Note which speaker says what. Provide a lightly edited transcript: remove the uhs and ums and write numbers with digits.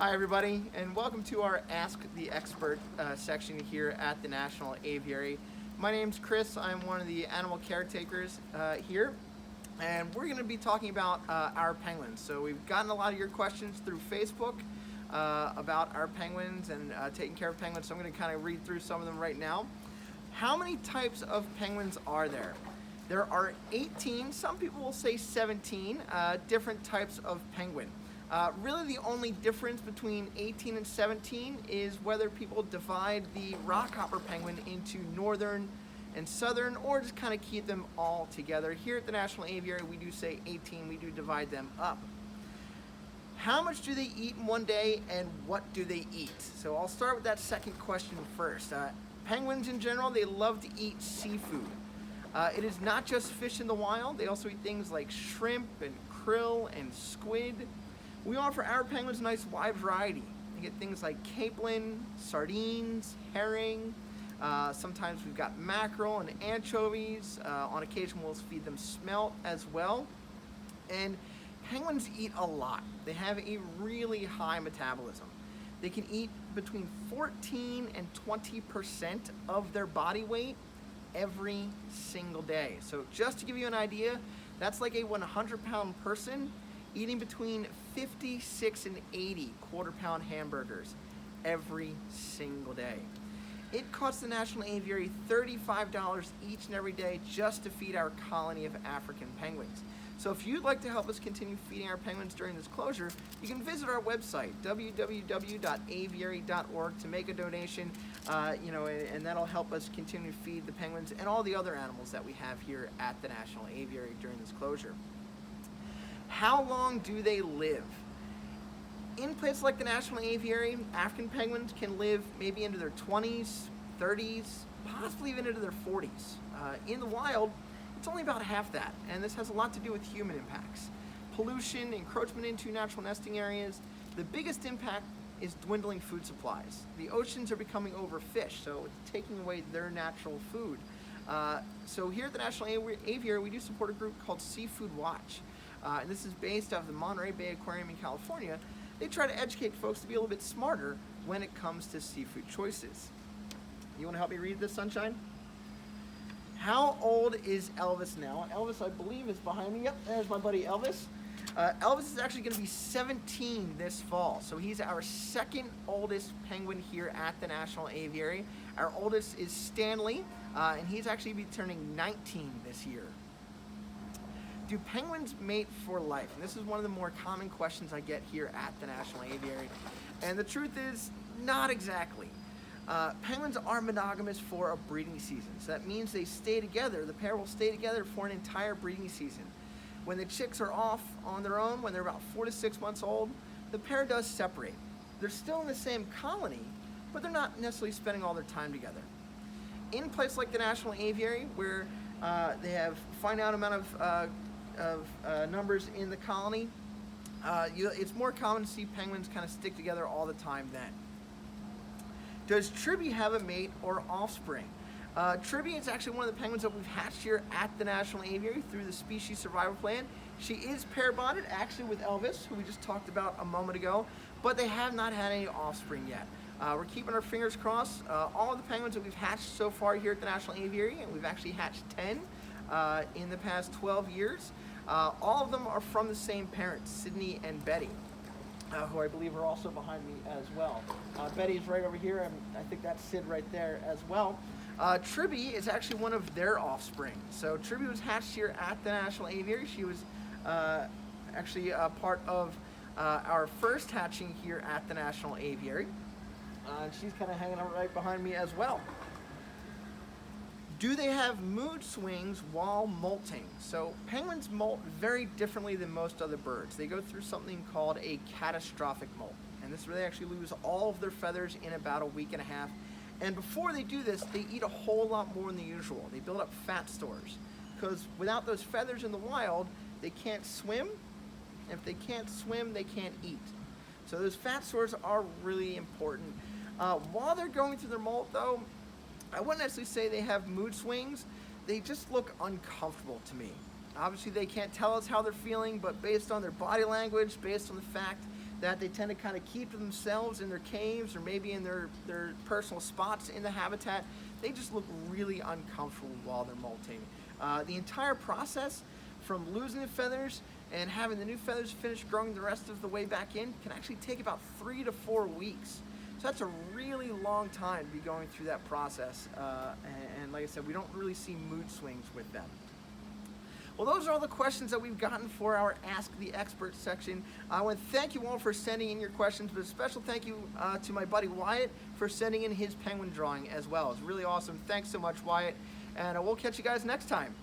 Speaker 1: Hi everybody, and welcome to our Ask the Expert section here at the National Aviary. My name's Chris. I'm one of the animal caretakers here, and we're going to be talking about our penguins. So we've gotten a lot of your questions through Facebook about our penguins and taking care of penguins, so I'm going to kind of read through some of them right now. How many types of penguins are there? There are 18, some people will say 17, different types of penguin. Really the only difference between 18 and 17 is whether people divide the rockhopper penguin into northern and southern, or just kind of keep them all together. Here at the National Aviary, we do say 18, we do divide them up. How much do they eat in one day, and what do they eat? So I'll start with that second question first. Penguins in general, they love to eat seafood. It is not just fish in the wild, they also eat things like shrimp and krill and squid. We offer our penguins a nice wide variety. You get things like capelin, sardines, herring. Sometimes we've got mackerel and anchovies. On occasion we'll feed them smelt as well. And penguins eat a lot. They have a really high metabolism. They can eat between 14 and 20% of their body weight every single day. So just to give you an idea, that's like a 100-pound person eating between 56 and 80 quarter-pound hamburgers every single day. It costs the National Aviary $35 each and every day just to feed our colony of African penguins. So if you'd like to help us continue feeding our penguins during this closure, you can visit our website, www.aviary.org, to make a donation, and that'll help us continue to feed the penguins and all the other animals that we have here at the National Aviary during this closure. How long do they live? In places like the National Aviary, African penguins can live maybe into their 20s, 30s, possibly even into their 40s. In the wild, it's only about half that, and this has a lot to do with human impacts. Pollution, encroachment into natural nesting areas. The biggest impact is dwindling food supplies. The oceans are becoming overfished, so it's taking away their natural food. So here at the National Aviary, we do support a group called Seafood Watch. And this is based out of the Monterey Bay Aquarium in California. They try to educate folks to be a little bit smarter when it comes to seafood choices. You want to help me read this, Sunshine? How old is Elvis now? Elvis, I believe, is behind me. Yep, there's my buddy Elvis. Elvis is actually going to be 17 this fall, so he's our second oldest penguin here at the National Aviary. Our oldest is Stanley, and he's actually be turning 19 this year. Do penguins mate for life? And this is one of the more common questions I get here at the National Aviary. And the truth is, not exactly. Penguins are monogamous for a breeding season. So that means they stay together. The pair will stay together for an entire breeding season. When the chicks are off on their own, when they're about 4 to 6 months old, the pair does separate. They're still in the same colony, but they're not necessarily spending all their time together. In places like the National Aviary, where they have finite amount of numbers in the colony, it's more common to see penguins kind of stick together all the time then. Does Tribby have a mate or offspring? Tribby is actually one of the penguins that we've hatched here at the National Aviary through the Species Survival Plan. She is pair bonded actually with Elvis, who we just talked about a moment ago, but they have not had any offspring yet. We're keeping our fingers crossed. All of the penguins that we've hatched so far here at the National Aviary, and we've actually hatched 10 in the past 12 years. All of them are from the same parents, Sydney and Betty, who I believe are also behind me as well. Betty is right over here, and I think that's Sid right there as well. Tribby is actually one of their offspring. So Tribby was hatched here at the National Aviary. She was actually a part of our first hatching here at the National Aviary. She's kind of hanging out right behind me as well. Do they have mood swings while molting? So penguins molt very differently than most other birds. They go through something called a catastrophic molt. And this is where they actually lose all of their feathers in about a week and a half. And before they do this, they eat a whole lot more than the usual. They build up fat stores. Because without those feathers in the wild, they can't swim. If they can't swim, they can't eat. So those fat stores are really important. While they're going through their molt, though, I wouldn't necessarily say they have mood swings. They just look uncomfortable to me. Obviously, they can't tell us how they're feeling, but based on their body language, based on the fact that they tend to kind of keep to themselves in their caves or maybe in their personal spots in the habitat. They just look really uncomfortable while they're molting. The entire process from losing the feathers and having the new feathers finish growing the rest of the way back in can actually take about 3 to 4 weeks. So that's a really long time to be going through that process. And like I said, we don't really see mood swings with them. Well, those are all the questions that we've gotten for our Ask the Expert section. I want to thank you all for sending in your questions, but a special thank you to my buddy Wyatt for sending in his penguin drawing as well. It's really awesome. Thanks so much, Wyatt. And we'll catch you guys next time.